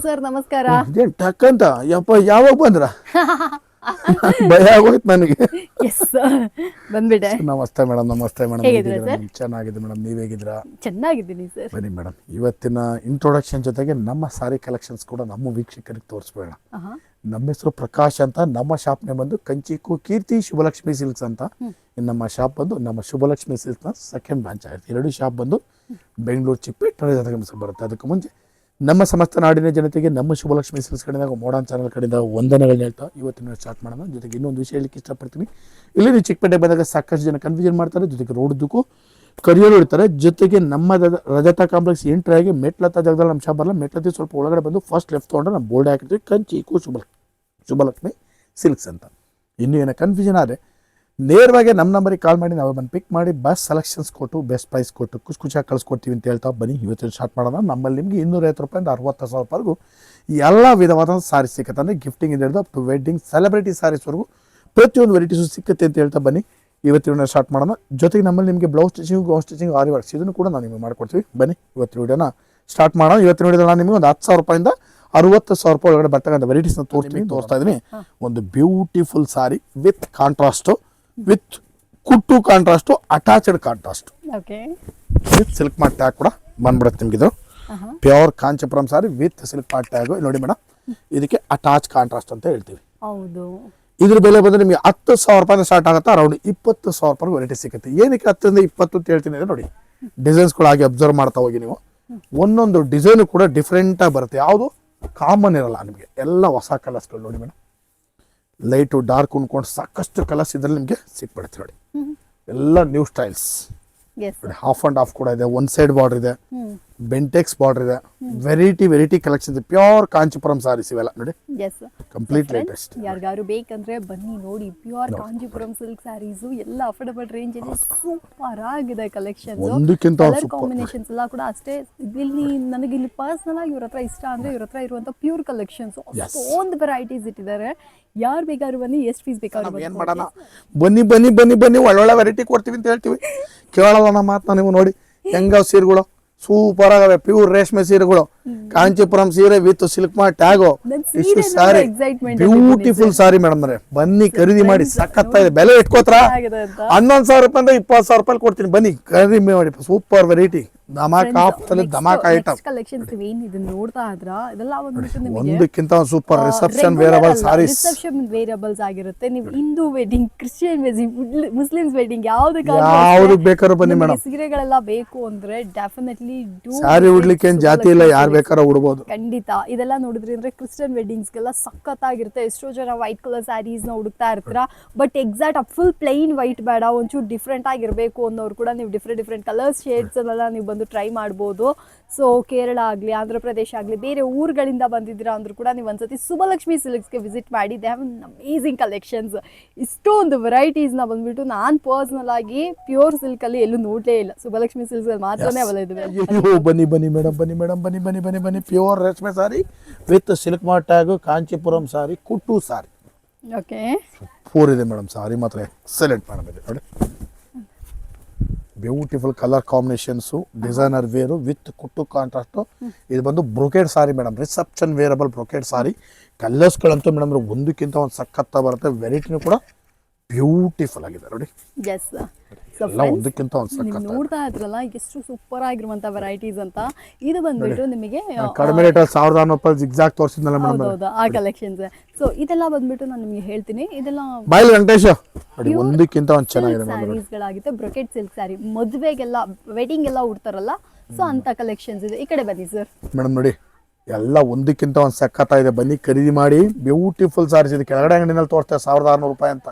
Sir ನಮಸ್ಕಾರ. ಇದೇನ್ ಟಕ್ ಅಂತ ಯಪ್ಪ ಯಾವಾಗ ಬಂದ್ರ ಭಯ ಆಗೋಯ್ತು ನನಗೆ. ಎಸ್ ಬಂದ್ಬಿಟ್ಟೆ. ನಮಸ್ತೆ ಮೇಡಮ್. ನಮಸ್ತೆ ಮೇಡಮ್. ಹೇಗಿದ್ದೀರಾ ಸರ್? ಚೆನ್ನಾಗಿದೆ ಮೇಡಮ್, ನೀವ್ ಹೇಗಿದ್ದೀರಾ? ಚೆನ್ನಾಗಿದ್ದೀನಿ ಸರ್. ಬನ್ನಿ ಮೇಡಮ್, ಇವತ್ತಿನ ಇಂಟ್ರೊಡಕ್ಷನ್ ಜೊತೆಗೆ ನಮ್ಮ ಸಾರಿ ಕಲೆಕ್ಷನ್ಸ್ ಕೂಡ ನಮ್ಮ ವೀಕ್ಷಕರಿಗೆ ತೋರಿಸ್ಬೇಡ. ನಮ್ಮ ಹೆಸರು ಪ್ರಕಾಶ್ ಅಂತ. ನಮ್ಮ ಶಾಪ್ನೇ ಬಂದು ಕಂಚಿಕು ಕೀರ್ತಿ ಶುಭಲಕ್ಷ್ಮಿ ಸಿಲ್ಕ್ಸ್ ಅಂತ. ನಮ್ಮ ಶಾಪ್ ಬಂದು ನಮ್ಮ ಶುಭಲಕ್ಷ್ಮಿ ಸಿಲ್ಕ್ಸ್ನ ಸೆಕೆಂಡ್ ಬ್ರಾಂಚ್ ಆಗುತ್ತೆ. ಎರಡು ಶಾಪ್ ಬಂದು ಬೆಂಗಳೂರು ಚಿಕ್ಕಪೇಟೆ ಬರುತ್ತೆ. ಅದಕ್ಕೆ ಮುಂಚೆ ನಮ್ಮ ಸಮಸ್ತ ನಾಡಿನ ಜನತೆಗೆ ನಮ್ಮ ಶುಭಲಕ್ಷ್ಮಿ ಸಿಲ್ಕ್ಸ್ ಕಡೆಯಿಂದ ಮಾಡರ್ನ್ ಚಾನಲ್ ಕಡೆಯಿಂದ ವಂದನೆಗಳನ್ನ ಹೇಳ್ತಾ ಇವತ್ತಿನ ಸ್ಟಾರ್ಟ್ ಮಾಡೋಣ. ಜೊತೆಗೆ ಇನ್ನೊಂದು ವಿಷಯ ಹೇಳಲಿಕ್ಕೆ ಇಷ್ಟಪಡ್ತೀನಿ. ಇಲ್ಲಿ ನೀವು ಚಿಕ್ಕಪೇಟೆ ಬಂದಾಗ ಸಾಕಷ್ಟು ಜನ ಕನ್ಫ್ಯೂಷನ್ ಮಾಡ್ತಾರೆ. ಜೊತೆಗೆ ರೋಡ್ದಕ್ಕೂ ಕರಿಯೋರು ಇಡ್ತಾರೆ. ಜೊತೆಗೆ ನಮ್ಮ ರಜತಾ ಕಾಂಪ್ಲೆಕ್ಸ್ ಎಂಟ್ರಿ ಆಗಿ ಮೆಟ್ಲತ್ತ ಜಾಗದಲ್ಲಿ ನಮ್ಮ ಶಾಪ್ ಬರಲ್ಲ. ಮೆಟ್ಲತ್ತಿ ಸ್ವಲ್ಪ ಒಳಗಡೆ ಬಂದು ಫಸ್ಟ್ ಲೆಫ್ಟ್ ತೊಗೊಂಡ್ರೆ ನಮ್ಮ ಬೋರ್ಡ್ ಹಾಕಿರ್ತೀವಿ ಕಂಚಿಕು ಶುಭಲಕ್ಷ್ಮಿ ಸಿಲ್ಕ್ಸ್ ಅಂತ. ಇನ್ನೂ ಏನೋ ಕನ್ಫ್ಯೂಷನ್ ಆದರೆ ನೇರವಾಗಿ ನಮ್ಮ ನಂಬರಿಗೆ ಕಾಲ್ ಮಾಡಿ ನಾವು ಬಂದು ಪಿಕ್ ಮಾಡಿ ಬಸ್ ಸೆಲೆಕ್ಷನ್ಸ್ ಕೊಟ್ಟು ಬೆಸ್ಟ್ ಪ್ರೈಸ್ ಕೊಟ್ಟು ಖುಷಿಯಾಗಿ ಕಳಿಸ್ಕೊಡ್ತೀವಿ ಅಂತ ಹೇಳ್ತಾ ಬನ್ನಿ ಇವತ್ತಿನ ಸ್ಟಾರ್ಟ್ ಮಾಡೋಣ. ನಮ್ಮಲ್ಲಿ ನಿಮಗೆ 250 ರೂಪಾಯಿಂದ 60,000 ರೂಪಾಯಿಗೂ ಎಲ್ಲ ವಿಧವಾದ ಸಾರೀಸ್ ಸಿಕ್ಕತ್ತೆ. ಅಂದರೆ ಗಿಫ್ಟಿಂಗ್ ಇಂದ ಹಿಡಿದು ಅಪ್ ಟು ವೆಡ್ಡಿಂಗ್ ಸೆಲೆಬ್ರಿಟಿ ಸಾರೀಸ್ವರೆಗೂ ಪ್ರತಿಯೊಂದು ವೆರೈಟೀಸು ಸಿಕ್ಕತ್ತೆ ಅಂತ ಹೇಳ್ತಾ ಬನ್ನಿ ಇವತ್ತಿನ ಸ್ಟಾರ್ಟ್ ಮಾಡೋಣ. ಜೊತೆಗೆ ನಮ್ಮಲ್ಲಿ ನಿಮಗೆ ಬ್ಲೌಸ್ ಸ್ಟಿಚಿಂಗ್ ಆರಿ ವರ್ಕ್ಸ್ ಇದನ್ನು ಕೂಡ ನಾವು ನಿಮಗೆ ಮಾಡಿಕೊಡ್ತೀವಿ. ಬನ್ನಿ ಇವತ್ತಿನ ವಿಡಿಯೋನ ಸ್ಟಾರ್ಟ್ ಮಾಡೋಣ. ಇವತ್ತಿನ ವಿಡಿಯೋದಲ್ಲಿ ನಾನು ನಿಮಗೆ ಒಂದು 10,000 ರೂಪಾಯಿಂದ 60,000 ರೂಪಾಯಿ ಒಳಗಡೆ ಬರ್ತಕ್ಕಂಥ ವೆರೈಟೀಸ್ನ ತೋರಿಸ್ತಾ ಇದ್ದೀನಿ. ಒಂದು beautiful sari with contrast, with ಕುಟ್ಟು contrast, attached contrast with Silk Mart tag ಕೂಡ ಬಂದ್ಬಿಡುತ್ತೆ ನಿಮ್ಗೆ. ಇದು pure Kanchipuram sari with Silk Mart tag ನೋಡಿ ಮೇಡಮ್. ಇದಕ್ಕೆ ಅಟ್ಯಾಚ್ ಕಾಂಟ್ರಾಸ್ಟ್ ಅಂತ ಹೇಳ್ತೀವಿ. ಇದ್ರ ಬೆಲೆ ಬಂದ್ರೆ ನಿಮಗೆ 10,000 ರೂಪಾಯಿಂದ ಸ್ಟಾರ್ಟ್ ಆಗುತ್ತೆ. ಅರೌಂಡ್ 20,000 ರೂಪಾಯಿ ವೆರೈಟಿ ಸಿಗುತ್ತೆ. ಏನಕ್ಕೆ 10ರಿಂದ 20 ಅಂತ ಹೇಳ್ತೀನಿ ನೋಡಿ, ಡಿಸೈನ್ಸ್ಗಳು ಹಾಗೆ ಅಬ್ಸರ್ವ್ ಮಾಡ್ತಾ ಹೋಗಿ ನೀವು. ಒಂದೊಂದು ಡಿಸೈನ್ ಕೂಡ ಡಿಫ್ರೆಂಟ್ ಆಗಿ ಬರುತ್ತೆ. ಯಾವುದು ಕಾಮನ್ ಇರಲ್ಲ ನಿಮಗೆ. ಎಲ್ಲ ಹೊಸ ಕಲರ್ಸ್ಗಳು ನೋಡಿ ಮೇಡಮ್. ಲೈಟು ಡಾರ್ಕ್ ಉಣ್ಕೊಂಡು ಸಾಕಷ್ಟು ಕಲರ್ಸ್ ಇದ್ರಲ್ಲಿ ನಿಮಗೆ ಸಿಕ್ಬಿಡುತ್ತೆ ನೋಡಿ. ಎಲ್ಲ new styles. Half and half ಕೂಡ ಇದೆ. ಒನ್ ಸೈಡ್ ಬಾರ್ಡರ್ ಇದೆ, ಬೆಂಟೆಕ್ಸ್ ಬಾರ್ಡರ್ ಇದೆ. Variety collection. Pure Kanchipuram saris ಇವೆಲ್ಲ ನೋಡಿ. Complete latest. ಯಾರಿಗಾರು ಬೇಕಂದ್ರೆ ಬನ್ನಿ ನೋಡಿ. ಪ್ಯೂರ್ ಕಾಂಚೀಪುರಂ ಸಿಲ್ಕ್ ಸ್ಯಾರೀಸ್ ಎಲ್ಲ ಅಫೋರ್ಡಬಲ್ ರೇಂಜ್ ಅಲ್ಲಿ ಸೂಪರ್ ಆಗಿದೆ ಕಲೆಕ್ಷನ್. ಒಂದಕ್ಕಿಂತ ಕಲರ್ ಕಾಂಬಿನೇಷನ್ಸ್ ಎಲ್ಲ ಕೂಡ ಅಷ್ಟೇ. ಇಲ್ಲಿ ನನಗೆ ಇಲ್ಲಿ ಪರ್ಸನಲ್ ಆಗಿ ಇವ್ರ ಹತ್ರ ಇಷ್ಟ ಅಂದ್ರೆ ಇವ್ರ ಹತ್ರ ಇರುವಂತ ಪ್ಯೂರ್ ಕಲೆಕ್ಷನ್ಸ್ ಅಷ್ಟೊಂದು ವೆರೈಟೀಸ್ ಇಟ್ಟಿದ್ದಾರೆ. ಯಾರು ಬೇಕಾದ್ರೂ ಬನ್ನಿ, ಎಷ್ಟು ಫೀಸ್ ಬೇಕಾದ್ರೂ ಏನ್ ಮಾಡೋಣ, ಬನ್ನಿ ಒಳ್ಳೊಳ್ಳೆ ವೆರೈಟಿ ಕೊಡ್ತೀವಿ ಅಂತ ಹೇಳ್ತೀವಿ. ಕೇಳಲ್ಲ ನಮ್ಮ ಮಾತನ್ನ ನೀವು ನೋಡಿ. ಹೆಂಗ ಸೀರೆಗಳು ಸೂಪರ್ ಆಗವೆ. ಪ್ಯೂರ್ ರೇಷ್ಮೆ ಸೀರೆಗಳು, ಕಾಂಚೀಪುರಂ ಸೀರೆ ವಿತ್ ಸಿಲ್ಕ್ ಮಾರ್ಟ್ ಟ್ಯಾಗು, ಇಷ್ಟು ಸಾರಿ ಬ್ಯೂಟಿಫುಲ್ ಸಾರಿ ಮೇಡಮ್. ಬನ್ನಿ ಖರೀದಿ ಮಾಡಿ. ಸಖತ್ತಾಗಿದೆ. ಬೆಲೆ ಇಟ್ಕೋತ್ರ 11,000 ರೂಪಾಯಿಂದ 20,000 ರೂಪಾಯಿ ಕೊಡ್ತೀನಿ. ಬನ್ನಿ ಖರೀದಿ ಮಾಡಿ. ಸೂಪರ್ ವೆರೈಟಿ, ಧಮಾಕ ಐಟಮ್ ಕಲೆಕ್ಷನ್ಸ್. ಏನ್ ಇದು ನೋಡ್ತಾ ಇದ್ರ ಇದೆಲ್ಲ ಒಂದಕ್ಕಿಂತ super reception wearable sarees. Reception wearables ಆಗಿರುತ್ತೆ. ನೀವು Hindu wedding, Christian wedding, Muslims wedding ಯಾವ್ದಕ್ಕೆ ಬೇಕಾದ್ರೂ ಬನ್ನಿ ಮೇಡಮ್. ಸೀರೆಗಳೆಲ್ಲ ಬೇಕು ಅಂದ್ರೆ ಡೆಫಿನೆಟ್ಲಿ ಸಾರಿ ಉಡ್ಲಿಕ್ಕೆ ಏನ್ ಜಾತಿ ಇಲ್ಲ, ಯಾರು ಬೇಕಾದ್ರೂ ಉಡ್ಬೋದು. ಖಂಡಿತ. ಇದೆಲ್ಲ ನೋಡಿದ್ರಿ ಅಂದ್ರೆ ಕ್ರಿಶ್ಚಿಯನ್ ವೆಡ್ಡಿಂಗ್ಸ್ಗೆಲ್ಲ ಸಖತ್ತಾಗಿರುತ್ತೆ. ಎಷ್ಟೋ ಜನ ವೈಟ್ ಕಲರ್ ಸ್ಯಾರೀಸ್ ನ ಹುಡುಕ್ತಾ ಇರ್ತೀರಾ. But exact full plain white ಬೇಡ, ಒಂಚೂರು ಡಿಫ್ರೆಂಟ್ ಆಗಿರ್ಬೇಕು ಅನ್ನೋರು ಕೂಡ ನೀವು ಡಿಫ್ರೆಂಟ್ ಕಲರ್ಸ್ ಶೇಡ್ಸ್ ಅಲ್ಲೆಲ್ಲ ನೀವು ಬಂದು ಟ್ರೈ ಮಾಡ್ಬೋದು. ಸೊ ಕೇರಳ ಆಗಲಿ, ಆಂಧ್ರ ಪ್ರದೇಶ ಆಗಲಿ, ಬೇರೆ ಊರುಗಳಿಂದ ಬಂದಿದ್ದೀರಾ ಅಂದ್ರೂ ಕೂಡ ನೀವು ಒಂದ್ಸತಿ ಶುಭಲಕ್ಷ್ಮಿ ಸಿಲ್ಕ್ಸ್ಗೆ ವಿಸಿಟ್ ಮಾಡಿ. They have amazing collections. ಇಷ್ಟೊಂದು ವೆರೈಟೀಸ್ನ ಬಂದ್ಬಿಟ್ಟು ನಾನು ಪರ್ಸ್ನಲ್ ಆಗಿ ಪ್ಯೂರ್ ಸಿಲ್ಕಲ್ಲಿ ಎಲ್ಲೂ ನೋಡಲೇ ಇಲ್ಲ. ಶುಭಲಕ್ಷ್ಮಿ ಸಿಲ್ಕ್ಸ್ ಅಲ್ಲಿ ಮಾತ್ರನೇ ಅವಲ್ಲ ಇದುವೆ. ಬನ್ನಿ ಮೇಡಮ್, ಬನ್ನಿ. ಪ್ಯೂರ್ ರೇಷ್ಮೆ sari with Silk Mart tag, Kanchipuram sari, ಕುಟ್ಟು ಸಾರಿ. ಓಕೆ, ಫೋರ್ ಇದೆ ಮೇಡಮ್. ಸಾರಿ ಮಾತ್ರ ಎಕ್ಸಲೆಂಟ್ ಮೇಡಮ್ ಇದೆ ನೋಡಿ. Beautiful colour combinations, designer wear with ಕುಟ್ಟು ಕಾಂಟ್ರಾಸ್ಟು. ಇದು ಬಂದು brocade sari madam. Reception wearable brocade sari. ಕಲರ್ಸ್ಗಳಂತೂ ಮೇಡಮ್ ಒಂದಕ್ಕಿಂತ ಒಂದು ಸಖತ್ತ ಬರುತ್ತೆ. ವೆರೈಟಿನೂ ಕೂಡ ಬ್ಯೂಟಿಫುಲ್ ಆಗಿದೆ ನೋಡಿ. ಎಲ್ಲ ಒಂದಕ್ಕಿಂತ ಒಂದು ಸಖತ್ತ. ನೋಡ್ತಾ ಇದ್ರಲ್ಲ ಎಷ್ಟು ಸೂಪರ್ ಆಗಿರುವಂತ ವೆರೈಟೀಸ್ ಅಂತ. ಇದು ಬಂದ್ಬಿಟ್ಟು ನಿಮಗೆ ಕಡಿಮೆ ರೇಟ್ 1,600 ರೂಪಾಯಿ ಜಿಗ್ಜಾಗ್ ತೋರಿಸಿದ್ನಲ್ಲ ಮೇಡಮ್. ಹೌದು, ಆ ಕಲೆಕ್ಷನ್ಸ್. ಸೊ ಇದೆಲ್ಲ ಬಂದ್ಬಿಟ್ಟು ನಾನು ನಿಮಗೆ ಹೇಳ್ತೀನಿ. ಇದೆಲ್ಲ ಬೈಲ್ ವೆಂಕಟೇಶ್ ನೋಡಿ, ಒಂದಕ್ಕಿಂತ ಒಂದು ಚೆನ್ನಾಗಿದೆ ಸ್ಯಾರೀಸ್ ಗಳಾಗಿತ್ತು. ಬ್ರೊಕೆಟ್ ಸಿಲ್ಕ್ ಸ್ಯಾರಿ, ಮದುವೆಗೆಲ್ಲ ವೆಡ್ಡಿಂಗ್ ಎಲ್ಲ ಉಡ್ತಾರಲ್ಲ, ಸೊ ಅಂತ ಕಲೆಕ್ಷನ್ಸ್ ಇದೆ. ಈ ಕಡೆ ಬನ್ನಿ ಸರ್. ಮೇಡಮ್ ನೋಡಿ, ಎಲ್ಲ ಒಂದಕ್ಕಿಂತ ಒಂದು ಸಖತ್ತ ಇದೆ. ಬನ್ನಿ ಖರೀದಿ ಮಾಡಿ. ಬ್ಯೂಟಿಫುಲ್ ಸಾರೀಸ್ ಇದೆ. ಕೆಳಗಡೆ ಅಂಗಡಿನಲ್ಲಿ ತೋರಿಸ್ತಾರೆ 1,600 ರೂಪಾಯಿ ಅಂತ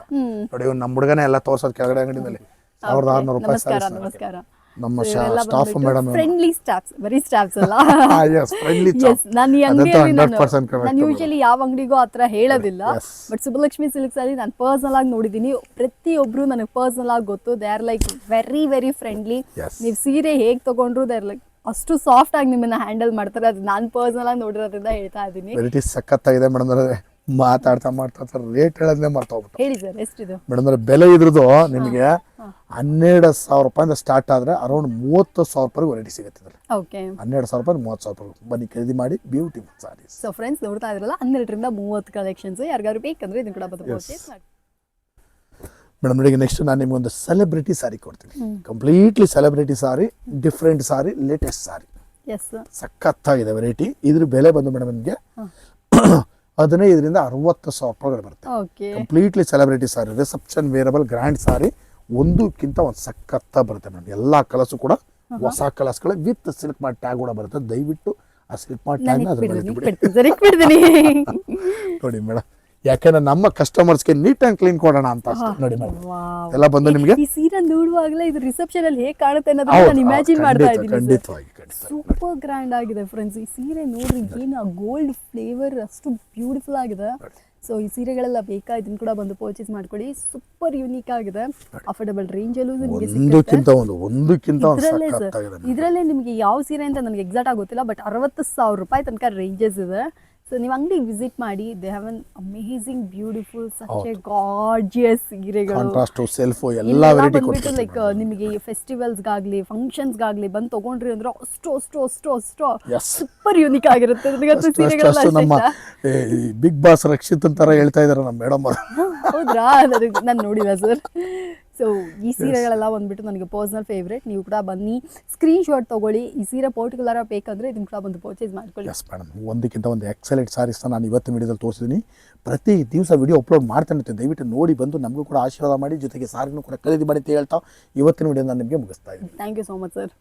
ನೋಡಿ. ನಮ್ಮ ಹುಡುಗನೇ ಎಲ್ಲ ತೋರ್ಸೋದು ಕೆಳಗಡೆ ಅಂಗಡಿನಲ್ಲಿ 1,600 ರೂಪಾಯಿ. ನಮಸ್ಕಾರ. ನಮ್ಮ ಸ್ಟಾಫ್ ಮೇಡಮ್, ಫ್ರೆಂಡ್ಲಿ ಸ್ಟಾಫ್ಸ್, ಬರೀ ಸ್ಟಾಫ್ಸ್ ಅಲ್ಲ. ನಾನು ಯೂಶಲಿ ಯಾವ ಅಂಗಡಿಗೂ ಆತರ ಹೇಳೋದಿಲ್ಲ. ಬಟ್ ಶುಭಲಕ್ಷ್ಮಿ ಸಿಲ್ಕ್ಸ್ ಅಲ್ಲಿ ನಾನು ಪರ್ಸನಲ್ ಆಗಿ ನೋಡಿದೀನಿ. ಪ್ರತಿಯೊಬ್ರು ನನಗೆ ಪರ್ಸನಲ್ ಆಗಿ ಗೊತ್ತು. They are like very friendly. ನೀವು ಸೀರೆ ಹೇಗ್ ತಗೊಂಡ್ರು ದೇ ಆರ್ ಲೈಕ್ ಅಷ್ಟು ಸಾಫ್ಟ್ ಆಗಿ ನಿಮ್ಮನ್ನ ಹ್ಯಾಂಡಲ್ ಮಾಡ್ತಾರೆ. ಅದು ನಾನು ಪರ್ಸನಲ್ ಆಗಿ ನೋಡಿರೋದ್ರಿಂದ ಹೇಳ್ತಾ ಇದ್ದೀನಿ. ವೆರೈಟಿ ಸಖತ್ತಾಗಿದೆ ಮೇಡಮ್. ಮಾತಾಡ್ತಾ ರೇಟ್ ಹೇಳೋದನ್ನೇ ಮರ್ತೋಗ್ಬಿಟ್ಟು ಹೇಳಿ ಸರ್ ಎಷ್ಟಿದು? ಮೇಡಮ್ ಅಂದ್ರೆ ಬೆಲೆ ಇದ್ರದ್ದು ನಿಮಗೆ 12,000 ರೂಪಾಯಿಂದ ಸ್ಟಾರ್ಟ್ ಆದರೆ ಅರೌಂಡ್ 30,000 ರೂಪಾಯಿ ವೆರೈಟಿ ಸಿಗುತ್ತೆ ಇದರಲ್ಲಿ. ಓಕೆ 12,000 ರೂಪಾಯಿ 30,000 ರೂಪಾಯಿ ಬನ್ನಿ ಖರೀದಿ ಮಾಡಿ ಬ್ಯೂಟಿಫುಲ್ ಸಾರೀಸ್. ಸೊ ಫ್ರೆಂಡ್ಸ್ ನೋಡ್ತಾ ಇದ್ರಲ್ಲ 12ರಿಂದ 30 ಕಲೆಕ್ಷನ್ಸ್ ಯಾರಿಗಾರು ಬೇಕಂದ್ರೆ ಇದನ್ನ ಕೂಡ ಬಂದು ಪರ್ಚೇಸ್ ಮಾಡಿ. ಮೇಡಮ್ ನೋಡಿ ನೆಕ್ಸ್ಟ್ ನಾನು ನಿಮ್ಗೊಂದು ಸೆಲೆಬ್ರಿಟಿ ಸಾರಿ ಕೊಡ್ತೀನಿ. ಕಂಪ್ಲೀಟ್ಲಿ ಸೆಲೆಬ್ರಿಟಿ ಸಾರಿ, ಡಿಫ್ರೆಂಟ್ ಸಾರಿ, ಲೇಟೆಸ್ಟ್ ಸಾರಿ, ಎಸ್ ಸಖತ್ತಾಗಿದೆ ವೆರೈಟಿ. ಇದ್ರ ಬೆಲೆ ಬಂದು ಮೇಡಮ್ ನಿಮಗೆ 15ರಿಂದ 60,000 ರೂಪಾಯಿಗಳು ಬರುತ್ತೆ. ಓಕೆ ಕಂಪ್ಲೀಟ್ಲಿ ಸೆಲೆಬ್ರಿಟಿ ಸಾರಿ, ರಿಸೆಪ್ಷನ್ ವೇರಬಲ್ ಗ್ರ್ಯಾಂಡ್ ಸಾರಿ, ಒಂದಕ್ಕಿಂತ ಒಂದು ಸಖತ್ತ ಬರುತ್ತೆ ಮೇಡಮ್. ಎಲ್ಲ ಕಲರ್ಸು ಕೂಡ ಹೊಸ ಕಲರ್ಸ್ಗಳು ವಿತ್ ಸಿಲ್ಕ್ ಮಾರ್ಟ್ ಟ್ಯಾಗ್ ಕೂಡ ಬರುತ್ತೆ. ದಯವಿಟ್ಟು ಆ ಸಿಲ್ಕ್ ಮಾರ್ಟ್ ಟ್ಯಾಗ್ನ ಅದ್ರ ಮೇಲೆ ಇಟ್ಬಿಡಿ. ನೋಡಿ ಮೇಡಮ್, ಯಾಕೆಂದ್ರೆ ನಮ್ಮ ಕಸ್ಟಮರ್ಸ್ಗೆ ನೀಟ್ ಅಂಡ್ ಕ್ಲೀನ್ ಕೊಡೋಣ ಅಂತ ಅಷ್ಟೇ. ನೋಡಿ ಮೇಡಮ್ ಎಲ್ಲ ಬಂದು ನಿಮಗೆ ಈ ಸೀರೆ ನೋಡುವಾಗಲೇ ಇದು ರಿಸೆಪ್ಷನ್ ಅಲ್ಲಿ ಹೇಗೆ ಕಾಣುತ್ತೆ ಅನ್ನೋದನ್ನ ನಾನು ಇಮ್ಯಾಜಿನ್ ಮಾಡ್ತಾ ಇದ್ದೀನಿ. ಖಂಡಿತವಾಗಿ ಸೂಪರ್ ಗ್ರ್ಯಾಂಡ್ ಆಗಿದೆ ಫ್ರೆಂಡ್ಸ್. ಈ ಸೀರೆ ನೋಡ್ರಿ, ಏನು ಗೋಲ್ಡ್ ಫ್ಲೇವರ್ ಅಷ್ಟು ಬ್ಯೂಟಿಫುಲ್ ಆಗಿದೆ. ಸೊ ಈ ಸೀರೆಗಳೆಲ್ಲ ಬೇಕಾ, ಇದನ್ನ ಕೂಡ ಬಂದು ಪರ್ಚೇಸ್ ಮಾಡ್ಕೊಳ್ಳಿ. ಸೂಪರ್ ಯೂನಿಕ್ ಆಗಿದೆ, ಅಫೋರ್ಡಬಲ್ ರೇಂಜ್ ಅಲ್ಲೂ ನಿಮಗೆ ಒಂದಕ್ಕಿಂತ ಒಂದು ಸಖತ್ತಾಗಿದೆ. ಇದರಲ್ಲೇ ನಿಮಗೆ ಯಾವ ಸೀರೆ ಅಂತ ನನಗೆ ಎಕ್ಸಾಕ್ಟ್ ಆಗೋತಿಲ್ಲ, ಬಟ್ 60,000 ರೂಪಾಯಿ ತನಕ ರೇಂಜಸ್ ಇದೆ. ಸೊ ನೀವು ಅಂಗಡಿಗೆ ವಿಸಿಟ್ ಮಾಡಿ, they have an amazing beautiful such A gorgeous ಸೀರೆಗಳು. ಕಾಂಟ್ರಾಸ್ಟ್ ಸೆಲ್ಫ್ ಎಲ್ಲ ವೆರೈಟಿ ಬಂದ್ಬಿಟ್ಟು ಲೈಕ್ ನಿಮಗೆ ಫೆಸ್ಟಿವಲ್ಸ್ಗಾಗಲಿ ಫಂಕ್ಷನ್ಸ್ಗಾಗಲಿ ಬಂದು ತಗೊಂಡ್ರಿ ಅಂದ್ರೆ ಅಷ್ಟು ಸೂಪರ್ ಯೂನಿಕ್ ಆಗಿರುತ್ತೆ. ನನಗಂತೂ ಸೀರೆಗಳೆಲ್ಲ ನಮ್ಮ ಬಿಗ್ ಬಾಸ್ ರಕ್ಷಿತ್ ಅಂತಾರ ಹೇಳ್ತಾ ಇದಾರೆ ನಮ್ಮ ಮೇಡಮ್. ಹೌದ್ರಾ? ನಾನು ನೋಡಿಲ್ಲ ಸರ್. ಸೊ ಈ ಸೀರೆಗಳೆಲ್ಲ ಬಂದ್ಬಿಟ್ಟು ನನಗೆ ಪರ್ಸನಲ್ ಫೇವ್ರೇಟ್. ನೀವು ಕೂಡ ಬನ್ನಿ, ಸ್ಕ್ರೀನ್ ಶಾಟ್ ತೊಗೊಳ್ಳಿ. ಈ ಸೀರೆ ಪರ್ಟಿಕ್ಯುಲರ್ ಬೇಕಂದ್ರೆ ಇದನ್ನ ಕೂಡ ಬಂದು ಪರ್ಚೇಸ್ ಮಾಡ್ಕೊಳ್ಳಿ. ಎಸ್ ಮೇಡಮ್, ಒಂದಕ್ಕಿಂತ ಒಂದು ಎಕ್ಸಲೆಂಟ್ ಸಾರೀಸ್ನ ನಾನು ಇವತ್ತಿನ ವಿಡಿಯೋದಲ್ಲಿ ತೋರಿಸಿದ್ದೀನಿ. ಪ್ರತಿ ದಿವಸ ವಿಡಿಯೋ ಅಪ್ಲೋಡ್ ಮಾಡ್ತಾನೆ ಇರ್ತೀನಿ. ದಯವಿಟ್ಟು ನೋಡಿ ಬಂದು ನಮಗೂ ಕೂಡ ಆಶೀರ್ವಾದ ಮಾಡಿ, ಜೊತೆಗೆ ಸಾರಿನೂ ಕೂಡ ಖರೀದಿ ಮಾಡಿ ಅಂತ ಹೇಳ್ತಾ ಇವತ್ತಿನ ವಿಡಿಯೋ ನಾನು ನಿಮಗೆ ಮುಗಿಸ್ತಾ ಇದ್ದೀನಿ. Thank you so much sir.